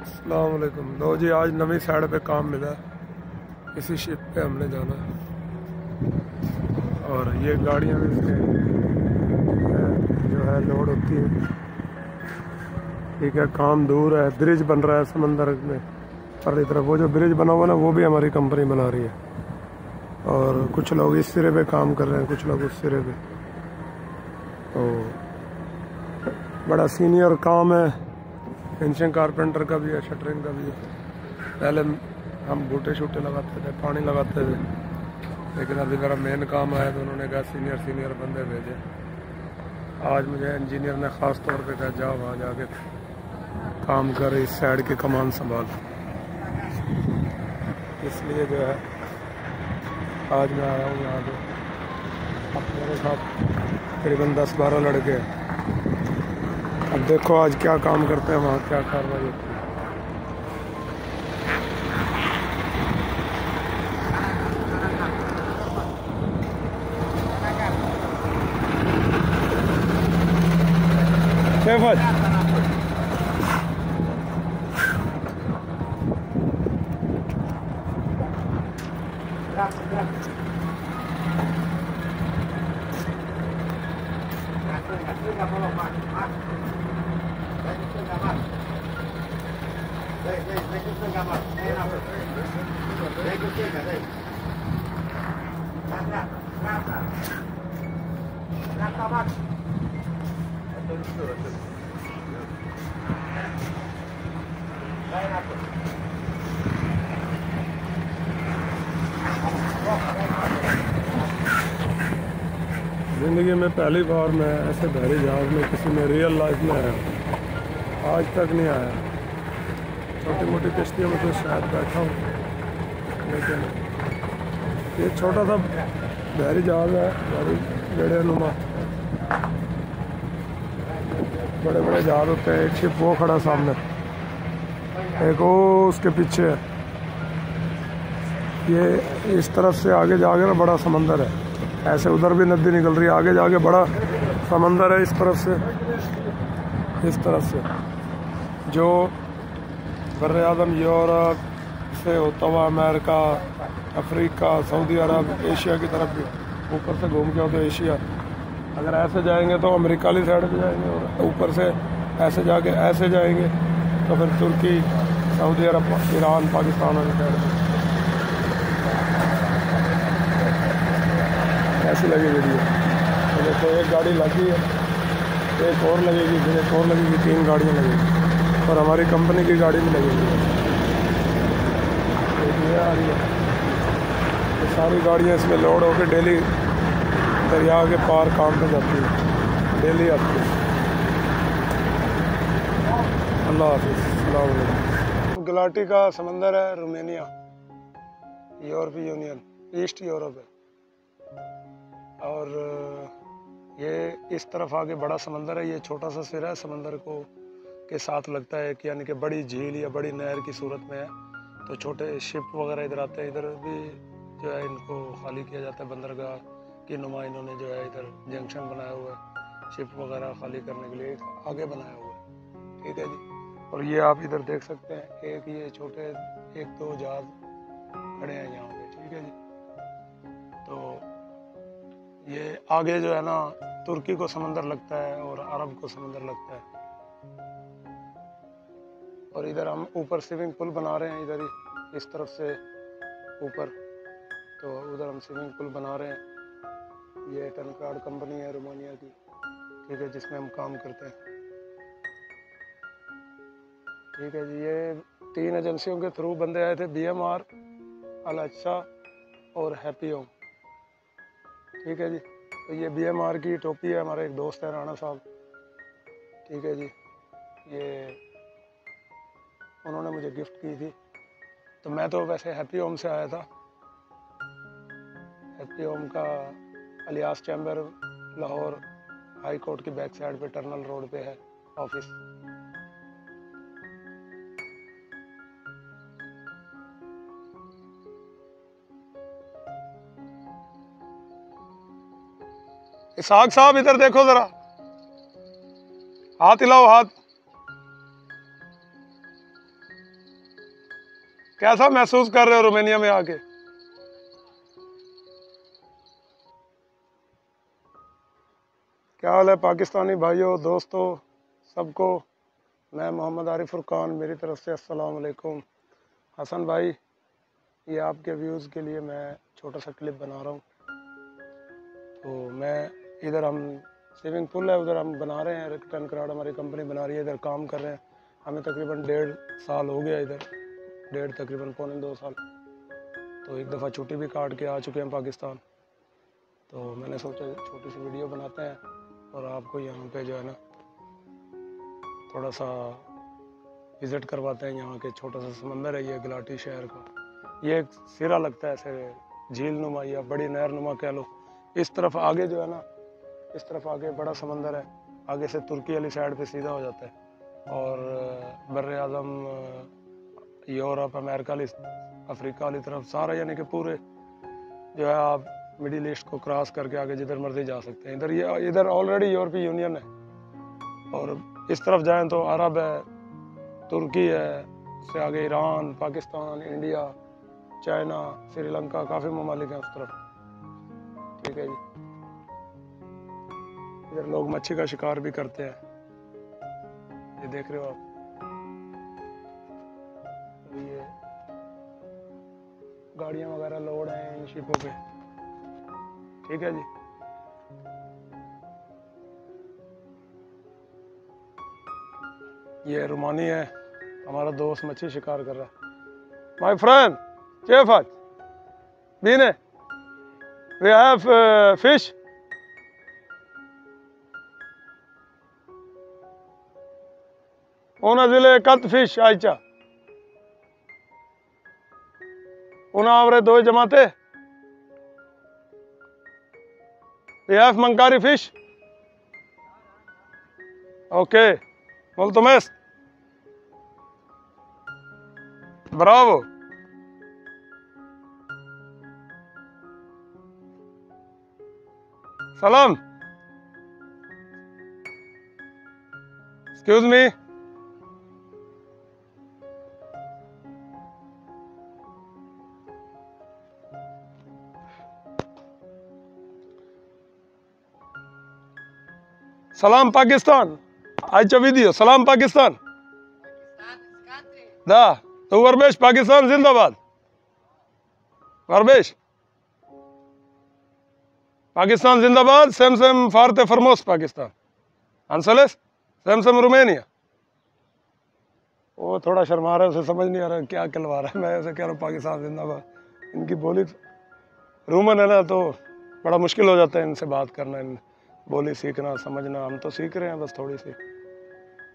अस्सलाम वालेकुम। लो जी, आज नवी साइड पे काम मिला, इसी शिप पे हमने जाना है। और ये गाड़ियाँ इसमें जो है लोड होती है। ठीक है, काम दूर है, ब्रिज बन रहा है समंदर में पर इधर वो जो ब्रिज बना हुआ ना वो भी हमारी कंपनी बना रही है। और कुछ लोग इस सिरे पे काम कर रहे हैं, कुछ लोग उस सिरे पे। तो बड़ा सीनियर काम है, फिनिशिंग कारपेंटर का भी है, शटरिंग का भी है। पहले हम बूटे शूटे लगाते थे, पानी लगाते थे, लेकिन अभी मेरा मेन काम आया तो उन्होंने कहा सीनियर बंदे भेजे। आज मुझे इंजीनियर ने ख़ास तौर पे कहा जाओ वहाँ जाके काम कर, इस साइड की कमान संभाल। इसलिए जो है आज मैं आया हूँ यहाँ पे। अब मेरे साथ करीबन 10-12 लड़के हैं। अब देखो आज क्या काम करते हैं, वहाँ क्या कार्रवाई होती है। ज़िंदगी में पहली बार मैं ऐसे बहरी जहाज़ में किसी में रियल लाइफ में आया, आज तक नहीं आया। छोटी मोटी किश्तियों में तो शायद बैठा हूँ, लेकिन ये छोटा सा बहरी जहाज़ है, बड़ी बेड़े नुमा। बड़े बड़े जहाज़ होते हैं, एक शिप वो खड़ा सामने, एक वो उसके पीछे है। ये इस तरफ से आगे जाके ना बड़ा समंदर है, ऐसे उधर भी नदी निकल रही है, आगे जाके बड़ा समंदर है। इस तरफ से जो बर्रे आज़म यूरोप से होता हुआ अमेरिका, अफ्रीका, सऊदी अरब, एशिया की तरफ भी ऊपर से घूम के हो तो एशिया। अगर ऐसे जाएंगे तो अमेरिका वाली साइड पे जाएंगे, और ऊपर से ऐसे जाके ऐसे जाएंगे तो फिर तुर्की, सऊदी अरब, ईरान, पाकिस्तान वाली साइड पे। ऐसी लगी वीडियो तो देखो, एक गाड़ी लगी है, एक और लगेगी, फिर एक और लगेगी, 3 गाड़ियाँ लगेगी और हमारी कंपनी की गाड़ी भी लगेगी। एक ये आ रही है, तो सारी गाड़ियाँ इसमें लोड होकर डेली दरिया के पार काम पे जाती है, डेली आती है। अल्लाह हाफिज़। गलाटी का समंदर है, रोमानिया, यूरोपीय यूनियन, ईस्ट यूरोप है। और ये इस तरफ आगे बड़ा समंदर है, ये छोटा सा सिरा है समंदर को के साथ लगता है कि यानी कि बड़ी झील या बड़ी नहर की सूरत में है। तो छोटे शिप वगैरह इधर आते हैं, इधर भी जो है इनको खाली किया जाता है। बंदरगाह की नुमा इन्होंने जो है इधर जंक्शन बनाया हुआ है, शिप वगैरह खाली करने के लिए आगे बनाया हुआ है। ठीक है जी। और ये आप इधर देख सकते हैं, एक ये छोटे 1-2 जहाज खड़े हैं यहाँ पे। ठीक है जी। तो ये आगे जो है ना तुर्की को समंदर लगता है और अरब को समंदर लगता है। और इधर हम ऊपर स्विमिंग पूल बना रहे हैं, इधर ही इस तरफ से ऊपर, तो उधर हम स्विमिंग पूल बना रहे हैं। ये टनकार्ड कंपनी है रोमानिया की, ठीक है, जिसमें हम काम करते हैं। ठीक है जी। ये 3 एजेंसियों के थ्रू बंदे आए थे, BMR, अल अच्छा और हैप्पी होम। ठीक है जी। तो ये BMR की टोपी है, हमारा एक दोस्त है राणा साहब। ठीक है जी। ये उन्होंने मुझे गिफ्ट की थी। तो मैं तो वैसे हैप्पी होम से आया था। हैप्पी होम का alias chamber Lahore high court की बैक साइड पे टर्नल रोड पे है ऑफिस। इसहाक साहब इधर देखो जरा, हाथ हिलाओ, हाथ। कैसा महसूस कर रहे हो रोमानिया में आके? क्या हाल है पाकिस्तानी भाइयों, दोस्तों, सबको? मैं मोहम्मद आरिफ फुरकान, मेरी तरफ से अस्सलाम वालेकुम। हसन भाई, ये आपके व्यूज़ के लिए मैं छोटा सा क्लिप बना रहा हूँ। तो मैं इधर, हम स्विमिंग पूल है उधर हम बना रहे हैं, टन कराड़ हमारी कंपनी बना रही है, इधर काम कर रहे हैं। हमें तकरीबन 1.5 साल हो गया इधर, तकरीबन 1.25 साल। तो एक दफ़ा छुट्टी भी काट के आ चुके हैं पाकिस्तान। तो मैंने सोचा छोटी सी वीडियो बनाते हैं और आपको यहाँ पे जो है ना थोड़ा सा विज़िट करवाते हैं। यहाँ के छोटा सा समंदर है ये गुलाटी शहर का। ये एक सिरा लगता है ऐसे झील नुमा या बड़ी नहर नुमा कह लो। इस तरफ आगे जो है ना, इस तरफ आगे बड़ा समंदर है, आगे से तुर्की वाली साइड पे सीधा हो जाता है। और बर्र आज़म, यूरोप, अमेरिका, अफ्रीका वाली तरफ सारा, यानी कि पूरे जो है आप मिडिल ईस्ट को क्रॉस करके आगे जिधर मर्जी जा सकते हैं। इधर ऑलरेडी यूरोपीय यूनियन है। और इस तरफ जाएं तो अरब है, तुर्की है, उससे आगे Iran, Pakistan, India, China, Sri Lanka, काफ़ी ममालिक हैं उस तरफ। ठीक है जी। इधर लोग मच्छी का शिकार भी करते हैं, ये देख रहे हो आप। ये गाड़ियाँ वगैरह लोड हैं इन शिपों पे। ठीक है जी। ये रुमानी है, हमारा दोस्त मच्छी शिकार कर रहा है। माय फ्रेंड, केफक बीने, we have fish. Una zile cut fish aici. Una avre doi jamaate. We have mancari fish. Okay. Mulțumesc. Bravo. Salam. Excuse me. Salam Pakistan. Aici video. Salam Pakistan. Da. Tu vorbești Pakistan zindabad. Vorbești. Pakistan zindabad. Semsem foarte frumos Pakistan. Înțeles? Semsem Romania. वो थोड़ा शर्मा रहा है, उसे समझ नहीं आ रहा क्या कहलवा रहा है। मैं ऐसे कह रहा हूँ पाकिस्तान जिंदाबाद। इनकी बोली रूमन है ना, तो बड़ा मुश्किल हो जाता है इनसे बात करना, इन बोली सीखना, समझना। हम तो सीख रहे हैं बस थोड़ी सी,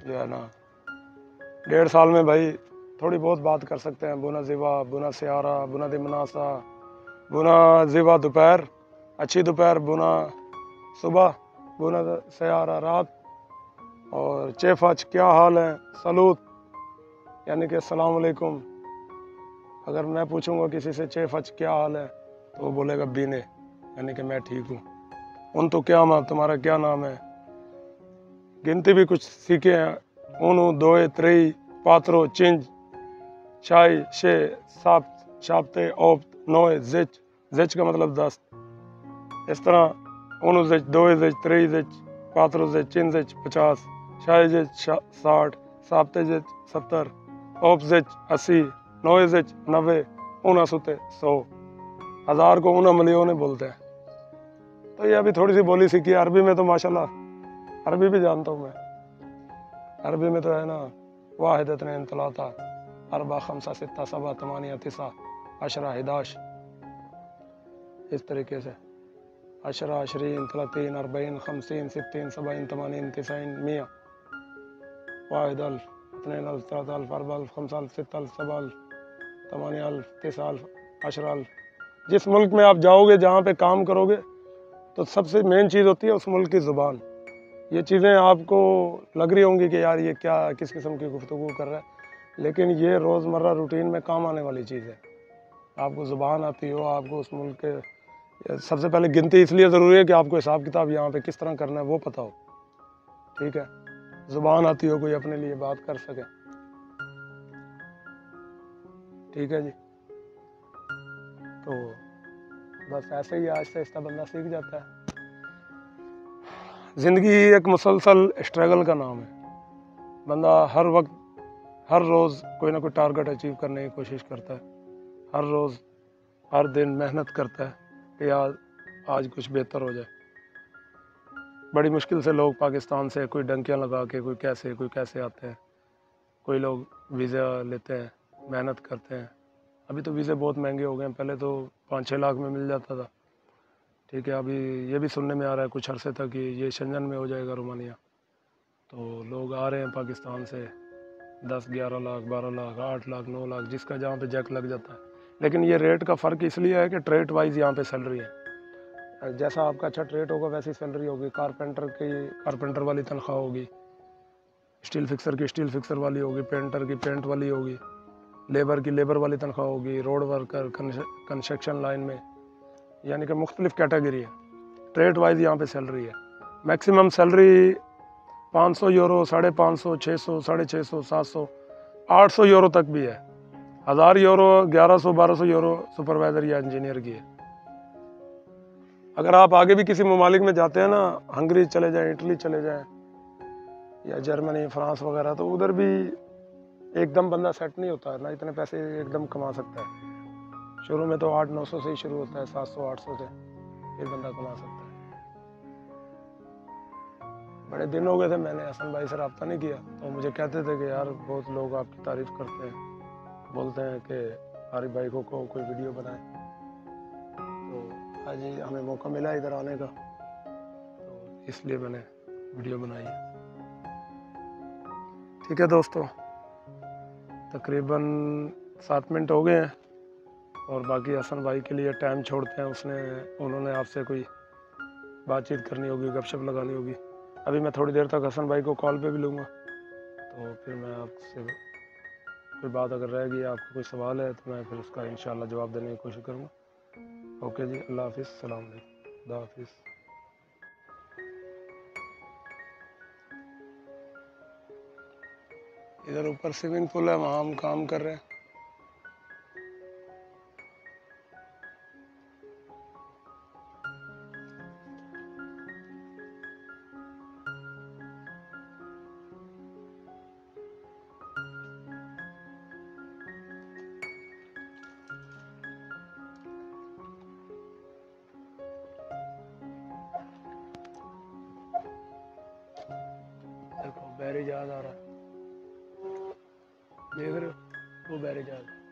जो है ना 1.5 साल में भाई थोड़ी बहुत बात कर सकते हैं। बुना जिवा, बुना सियारा, बुना दिमनासा, बुना जिवा दोपहर, अच्छी दोपहर, बुना सुबह, बुना सियारा रात, और चेफच क्या हाल है, सलूत यानी कि अस्सलाम वालेकुम। अगर मैं पूछूंगा किसी से चेफच क्या हाल है तो वो बोलेगा बीने, यानी कि मैं ठीक हूँ। उन तो क्या माँ, तुम्हारा क्या नाम है। गिनती भी कुछ सीखे हैं। उनु, दोए, त्रेई, पात्रो, चिंज, चाय, शे, साप, शापते, ओप, नोए, जिच। जिच का मतलब 10। इस तरह उनु जिच, दोए जिच, त्रेई जिच, पात्रो जिच, चिंज जिच 50, चाय जिच 60, सापते जिच 70, ओप जिच 80, नोए जिच 90, उना सुते 100। 1000 को उना मिलियन बोलते हैं। तो ये अभी थोड़ी सी बोली सीखी। अरबी में तो माशाल्लाह अरबी भी जानता हूँ मैं। अरबी में तो है ना, वाहिद इतने तलाता, अरबा, खमसा, सित्ता, सबा, तमानिया, तिसा, अशरा, 11, इस तरीके से अशरा, अशरीन, 30, 40, 50, 60, 70, 80, 90, 100, वाहिद अल्फ, इतने अल्फ, 3 अल्फ, 4 अल्फ, 5 अल्फ, 6 अल्फ, 7 अल्फ, 8 अल्फ, 9 अल्फ, 10 अल्फ। जिस मुल्क में आप जाओगे, जहाँ पे काम करोगे, तो सबसे मेन चीज़ होती है उस मुल्क की ज़ुबान। ये चीज़ें आपको लग रही होंगी कि यार ये क्या, किस किस्म की गुफ्तगू कर रहा है, लेकिन ये रोज़मर्रा रूटीन में काम आने वाली चीज़ है। आपको ज़ुबान आती हो, आपको उस मुल्क के, सबसे पहले गिनती इसलिए ज़रूरी है कि आपको हिसाब किताब यहाँ पे किस तरह करना है वो पता हो। ठीक है, ज़ुबान आती हो, कोई अपने लिए बात कर सके। ठीक है जी। तो बस ऐसे ही आहिस्ता आहिस्ता बंदा सीख जाता है। ज़िंदगी एक मुसलसल स्ट्रगल का नाम है। बंदा हर वक्त हर रोज़ कोई ना कोई टारगेट अचीव करने की कोशिश करता है, हर रोज़ हर दिन मेहनत करता है कि आज कुछ बेहतर हो जाए। बड़ी मुश्किल से लोग पाकिस्तान से कोई डंकियां लगा के कोई कैसे आते हैं। कोई लोग वीज़ा लेते हैं, मेहनत करते हैं। अभी तो वीज़े बहुत महंगे हो गए हैं, पहले तो 5-6 लाख में मिल जाता था। ठीक है, अभी ये भी सुनने में आ रहा है कुछ अरसे तक कि ये शंजन में हो जाएगा रोमानिया। तो लोग आ रहे हैं पाकिस्तान से 10-11 लाख, 12 लाख, 8 लाख, 9 लाख, जिसका जहाँ पे जैक लग जाता है। लेकिन ये रेट का फ़र्क इसलिए है कि ट्रेड वाइज यहाँ पे सैलरी है। जैसा आपका अच्छा ट्रेड होगा वैसी सैलरी होगी। कारपेंटर वाली तनख्वाह होगी, स्टील फिक्सर की स्टील फिक्सर वाली होगी, पेंटर की पेंट वाली होगी, लेबर की लेबर वाली तनख्वाह होगी, रोड वर्कर कंस्ट्रक्शन लाइन में, यानी कि मुख्तलिफ कैटेगरी है। ट्रेड वाइज यहाँ पे सैलरी है। मैक्सिमम सैलरी 500 यूरो, 550, 600, 650, 700, 800 यूरो तक भी है। 1000 यूरो, 1100-1200 यूरो सुपरवाइज़र या इंजीनियर की है। अगर आप आगे भी किसी ममालिक में जाते हैं ना, हंगरी चले जाएं, इटली चले जाएं या जर्मनी, फ्रांस वगैरह, तो उधर भी एकदम बंदा सेट नहीं होता है ना, इतने पैसे एकदम कमा सकता है। शुरू में तो 800-900 से ही शुरू होता है, 700-800 से फिर बंदा कमा सकता है। बड़े दिन हो गए थे मैंने हसन भाई से रब्ता नहीं किया, तो मुझे कहते थे कि यार बहुत लोग आपकी तारीफ़ करते हैं, बोलते हैं कि आरिफ भाई को कोई वीडियो बनाए। तो आज ही हमें मौका मिला इधर आने का, तो इसलिए मैंने वीडियो बनाई है। ठीक है दोस्तों, तकरीबन 7 मिनट हो गए हैं और बाकी हसन भाई के लिए टाइम छोड़ते हैं। उन्होंने आपसे कोई बातचीत करनी होगी, गपशप लगानी होगी। अभी मैं थोड़ी देर तक हसन भाई को कॉल पे भी लूँगा, तो फिर मैं आपसे कोई बात अगर रह गई, आपका कोई सवाल है तो मैं फिर उसका इंशाल्लाह जवाब देने की कोशिश करूँगा। ओके जी, अल्लाह हाफिज़, सलाम अलैकुम, खुदा हाफिज़। इधर ऊपर स्विमिंग पूल है, वहाँ हम काम कर रहे हैं। देखो बैरी जहाज आ रहा है, देख रहे हो वो बैरी जहाज।